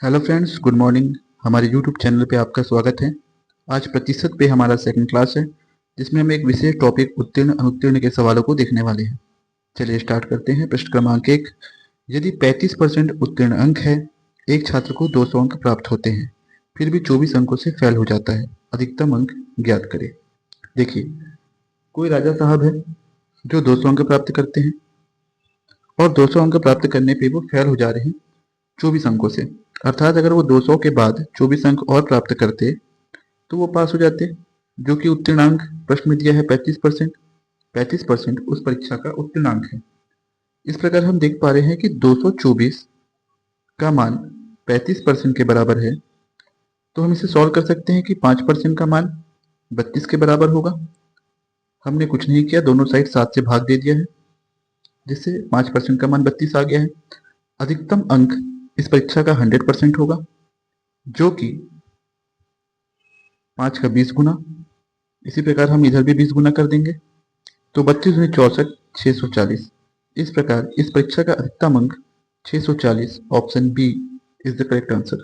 Hello friends, good morning. हमारे YouTube channel पे आपका स्वागत है। आज प्रतिशत पे हमारा सेकंड क्लास है, जिसमें हम एक विशेष टॉपिक उत्तीर्ण अनुत्तीर्ण के सवालों को देखने वाले हैं। चलिए स्टार्ट करते हैं। प्रश्न क्रमांक 1। यदि 35% उत्तीर्ण अंक है, एक छात्र को 200 अंक प्राप्त होते हैं, फिर भी 24 अंकों से फेल हो जाता है, अधिकतम अंक ज्ञात करें। देखिए, कोई राजा साहब है जो 200 अंक प्राप्त करते हैं और 200 अंक प्राप्त करने पे वो फेल हो जा रहे हैं 24 अंकों से। अर्थात अगर वो 200 के बाद 24 अंक और प्राप्त करते तो वो पास हो जाते, जो कि उत्तीर्ण अंक प्रश्न में दिया है 35%। 35% उस परीक्षा का उत्तीर्ण अंक है। इस प्रकार हम देख पा रहे हैं कि 224 का मान 35% के बराबर है, तो हम इसे सॉल्व कर सकते हैं कि 5% का मान 32 के बराबर होगा। हमने कुछ नहीं किया, दोनों साइड 7 से भाग दे दिया है, जिससे 5% का मान 32 आ गया है। अधिकतम अंक इस परीक्षा का 100% होगा, जो कि 5 का 20 गुना। इसी प्रकार हम इधर भी 20 गुना कर देंगे, तो 32 में 64, 640। इस प्रकार इस परीक्षा का अधिकतम अंक 640, option B is the correct answer.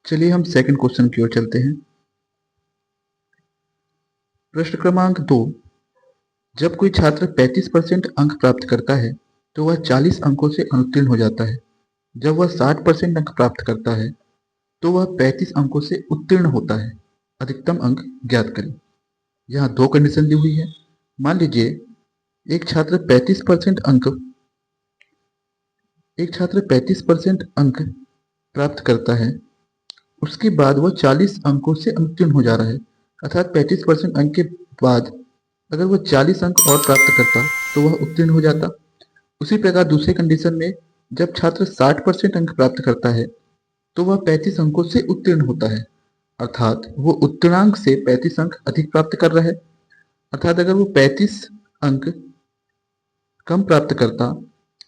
चलिए हम सेकंड क्वेश्चन की ओर चलते हैं। प्रश्न क्रमांक 2। जब कोई छात्र 35% अंक प्राप्त करता है तो वह 40 अंकों से अनुत्तीर्ण हो जाता है। जब वह 60% अंक प्राप्त करता है तो वह 35 अंकों से उत्तीर्ण होता है। अधिकतम अंक ज्ञात करें। यहाँ दो कंडीशन दी हुई है। मान लीजिए एक छात्र 35% अंक प्राप्त करता है, उसके बाद वह 40 अंकों से अनुत्तीर्ण हो जा रहा है। अर्थात 35% अंक के बाद अगर वह 40 अंक और प्राप्त करता तो वह उत्तीर्ण हो जाता। उसी प्रकार दूसरे कंडीशन में जब छात्र 60% अंक प्राप्त करता है तो वह 35 अंकों से उत्तीर्ण होता है। अर्थात वो उत्तीर्णांक से 35 अंक अधिक प्राप्त कर रहा है। अर्थात अगर वो 35 अंक कम प्राप्त करता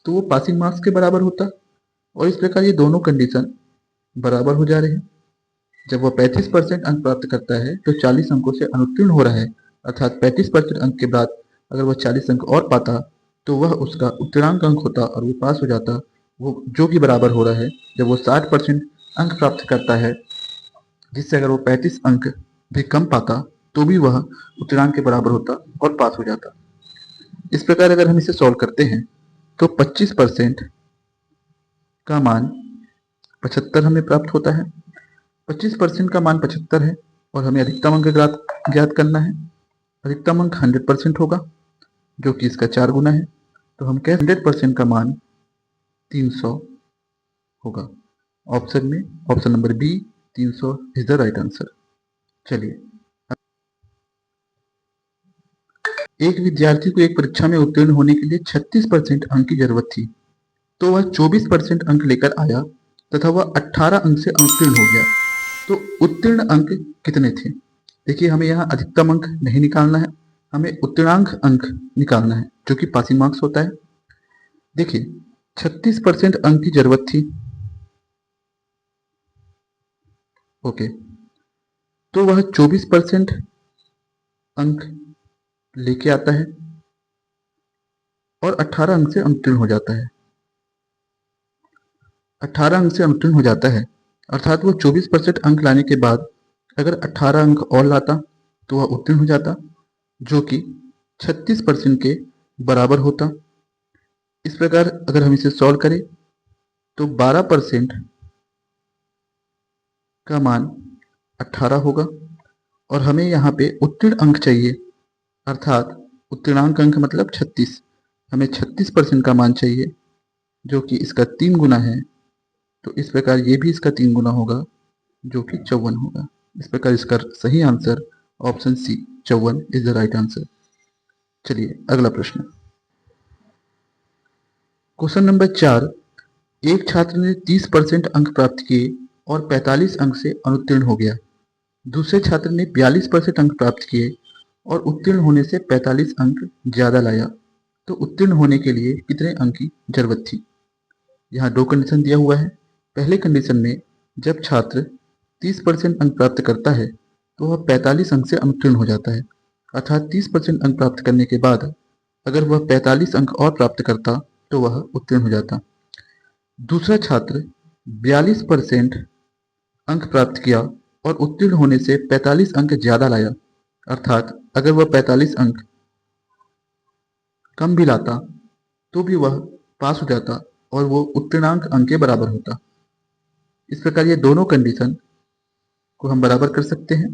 तो वो पासिंग मार्क्स के बराबर होता, और इस प्रकार ये दोनों कंडीशन बराबर हो जा रहे हैं। जब वह 35% अंक प्राप्त करता है तो 40 अंकों से अनुत्तीर्ण हो रहा है। अर्थात 35% अंक के बाद अगर वह 40 अंक और पाता तो वह उसका उत्तीर्णांक अंक होता और वो पास हो जाता, वो जो कि बराबर हो रहा है जब वो 60% अंक प्राप्त करता है, जिससे अगर वो 35 अंक भी कम पाता तो भी वह उत्तीर्णांक के बराबर होता और पास हो जाता। इस प्रकार अगर हम इसे सॉल्व करते हैं तो 25% का मान 75 हमें प्राप्त होता है। 25% का मान 75 है और हमें अधिकतम अंक ज्ञात करना है। अधिकतम अंक 100% होगा, जो कि इसका 4 गुना है। तो हम कह 100% का मान 300 होगा। Option number B 300 is the right answer. चलिए, एक विद्यार्थी को एक परीक्षा में उत्तीर्ण होने के लिए 36% अंक की जरूरत थी, तो वह 24% अंक लेकर आया तथा वह 18 अंक से अनुत्तीर्ण हो गया। तो उत्तीर्ण अंक कितने थे? देखिए, हमें यहाँ अधिकतम अंक नहीं निकालना है, हमें उत्तीर्णांक अंक निकालना है, जो कि पासिंग मार्क्स होता है। देखिए, 36% अंक की जरूरत थी। ओके, तो वह 24% अंक लेके आता है और 18 अंक से अनुत्तीर्ण हो जाता है। 18 अंक से अनुत्तीर्ण हो जाता है, अर्थात वो 24% अंक लाने के बाद अगर 18 अंक और लाता तो वह उत्तीर्ण हो जाता, जो कि 36% के बराबर होता। इस प्रकार अगर हम इसे सॉल्व करें तो 12% का मान 18 होगा और हमें यहाँ पे उत्तीर्ण अंक चाहिए, अर्थात उत्तीर्णांक अंक मतलब 36। हमें 36% का मान चाहिए, जो कि इसका 3 गुना है। तो इस प्रकार ये भी इसका 3 गुना होगा, जो कि 54 होगा। इस प्रकार इसका सही answer option C 54 is the right answer. चलिए अगला प्रश्न। Question number 4। एक छात्र ने 30% अंक प्राप्त किए और 45 अंक से अनुत्तीर्ण हो गया। दूसरे छात्र ने 42% अंक प्राप्त किए और उत्तीर्ण होने से 45 अंक ज्यादा लाया। तो उत्तीर्ण होने के लिए कितने अंक की जरूरत थी? यहाँ दो कंडीशन दिया हुआ है। पहले कंडीशन में जब छात्र 30% अंक प्राप्त करता है तो वह 45 अंक से अनुत्तीर्ण हो जाता है। अर्थात 30% अंक प्राप्त करने के बाद अगर वह 45 अंक और प्राप्त करता तो वह उत्तीर्ण हो जाता। दूसरा छात्र 42% अंक प्राप्त किया और उत्तीर्ण होने से 45 अंक ज्यादा लाया, अर्थात अगर वह 45 अंक कम भी लाता तो भी वह पास हो जाता और वो उत्तीर्णांक अंक के बराबर होता। इस प्रकार ये दोनों कंडीशन को हम बराबर कर सकते हैं।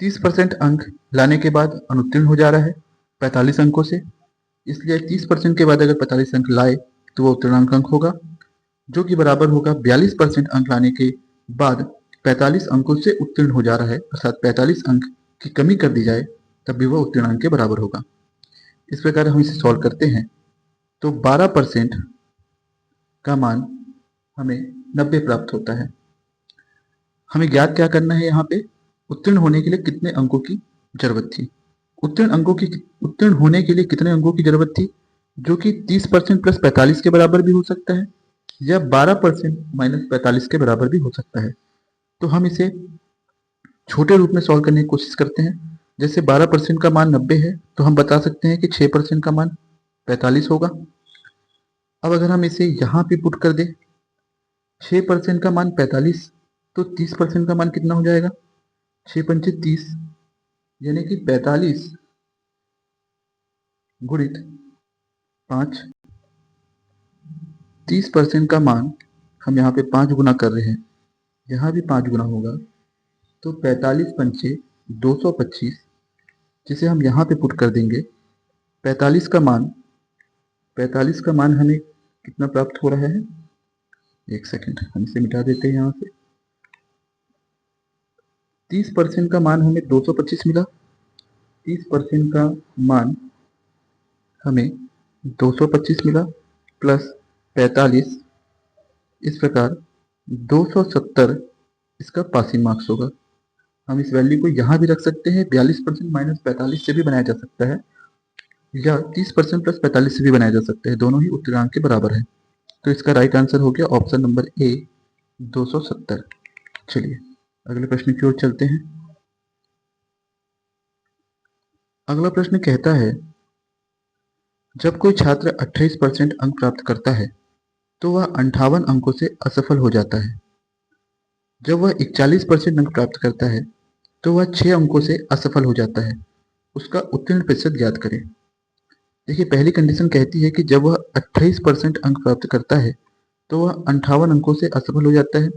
30% अंक लाने के बाद अनुत्तीर्ण हो जा रहा है 45 अंकों से, इसलिए 30% के बाद अगर 45 अंक लाए तो वो उत्तीर्णांक अंक होगा, जो कि बराबर होगा 42% अंक लाने के बाद 45 अंकों से उत्तीर्ण हो जा रहा है, अर्थात 45 अंक की कमी कर दी जाए तब भी वह उत्तीर्णांक के बराबर होगा। इस प्रकार हम इसे सॉल्व करते हैं तो 12% का मान हमें 90 प्राप्त होता है। हमें ज्ञात क्या करना है, यहाँ पे उत्तीर्ण होने के लिए कितने अंकों की जरूरत थी। उत्तीर्ण होने के लिए कितने अंकों की जरूरत थी, जो कि 30% प्लस 45 के बराबर भी हो सकता है या 12% माइनस 45 के बराबर भी हो सकता है। तो हम इसे छोटे रूप में सॉल्व करने की कोशिश करते हैं। जैसे 12% का मान 90 है तो हम बता सकते हैं कि 6% का मान 45 होगा। अब अगर हम इसे यहाँ पे पुट कर दें, 6% का मान 45 तो 30% का मान कितना हो जाएगा, 6 पंचे 30 यानी कि 45 गुणित 5। 30% का मान हम यहाँ पे 5 गुना कर रहे हैं, यहाँ भी 5 गुना होगा तो 45 पंचे 225, जिसे हम यहाँ पे पुट कर देंगे। 45 का मान हमें कितना प्राप्त हो रहा है, एक सेकंड हम इसे मिटा देते हैं यहाँ से। 30% का मान हमें 225 मिला, 30% का मान हमें 225 मिला प्लस 45, इस प्रकार 270 इसका पासिंग मार्क्स होगा। हम इस वैल्यू को यहाँ भी रख सकते हैं, 42% माइनस 45 से भी बनाया जा सकता है या 30% प्लस 45 से भी बनाया जा सकता है, दोनों ही उत्तीर्णांक के बराबर है। तो इसका राइट आंसर हो गया ऑप्शन नंबर ए 270। चलिए अगले प्रश्न की ओर चलते हैं। अगला प्रश्न कहता है, जब कोई छात्र 28% अंक प्राप्त करता है तो वह 58 अंकों से असफल हो जाता है। जब वह 41% अंक प्राप्त करता है तो वह 6 अंकों से असफल हो जाता है। उसका उत्तीर्ण प्रतिशत ज्ञात करें। देखिए पहली कंडीशन कहती है कि जब वह 28% अंक प्राप्त करता है तो वह 58 अंकों से असफल हो जाता है,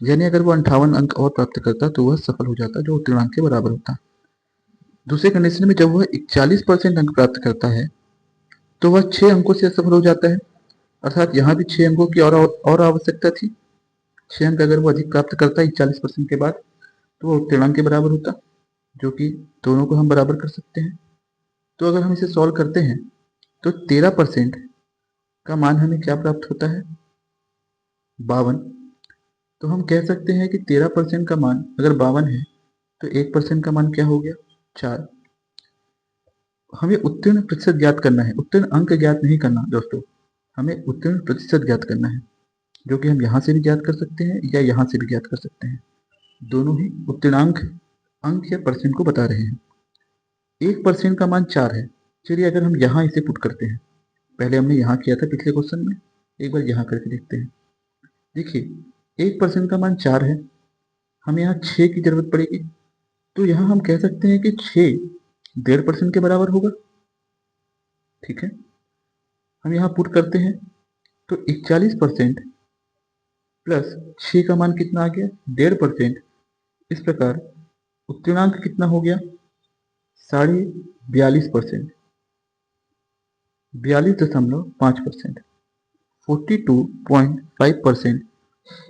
यानी अगर वह 58 अंक और प्राप्त करता तो वह सफल हो जाता, जो उत्तीर्णांक के बराबर होता। दूसरे कंडीशन में जब वह 41% अंक प्राप्त करता है तो वह 6 अंकों से असफल हो जाता है, अर्थात यहाँ भी 6 अंकों की और आवश्यकता थी। 6 अंक अगर वो अधिक प्राप्त करता है 41% के बाद तो वह उत्तीर्णांक के बराबर होता, जो कि दोनों को हम बराबर कर सकते हैं। तो अगर हम इसे सॉल्व करते हैं तो 13% का मान हमें क्या प्राप्त होता है, 52। तो हम कह सकते हैं कि 13% का मान अगर 52 है तो 1% का मान क्या हो गया, 4। हमें उत्तीर्ण प्रतिशत ज्ञात करना है, उत्तीर्ण अंक ज्ञात नहीं करना दोस्तों, हमें उत्तीर्ण प्रतिशत ज्ञात करना है, जो कि हम यहाँ से भी ज्ञात कर सकते हैं या यहाँ से भी ज्ञात कर सकते हैं। दोनों ही उत्तीर्णांक अंक या परसेंट को बता रहे हैं। 1% का मान 4 है। चलिए अगर हम यहाँ इसे पुट करते हैं, पहले हमने यहाँ किया था पिछले क्वेश्चन में, एक बार यहाँ करके देखते हैं। देखिए 1% का मान 4 है, हमें यहाँ 6 की जरूरत पड़ेगी, तो यहाँ हम कह सकते हैं कि 6 1.5% के बराबर होगा। ठीक है, हम यहाँ पुट करते हैं तो 41% प्लस 6 का मान कितना आ गया, 1.5%। इस प्रकार उत्तीर्णांक कितना हो गया, 42.5%, 42.5%, 42.5%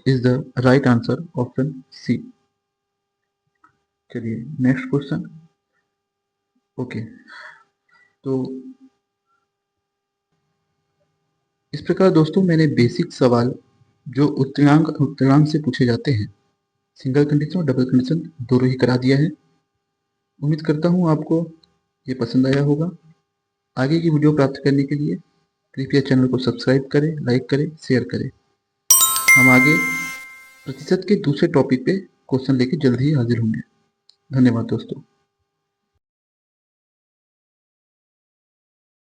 is the right answer, option C। चलिए नेक्स्ट क्वेश्चन। ओके, तो इस प्रकार दोस्तों मैंने बेसिक सवाल जो उत्तीर्णांक से पूछे जाते हैं, सिंगल कंडीशन और डबल कंडीशन दोनों ही करा दिया है। उम्मीद करता हूँ आपको ये पसंद आया होगा। आगे की वीडियो प्राप्त करने के लिए कृपया चैनल को सब्सक्राइब करें, लाइक करें, शेयर करें। हम आगे प्रतिशत के दूसरे टॉपिक पे क्वेश्चन लेके जल्द ही हाजिर होंगे। धन्यवाद दोस्तों।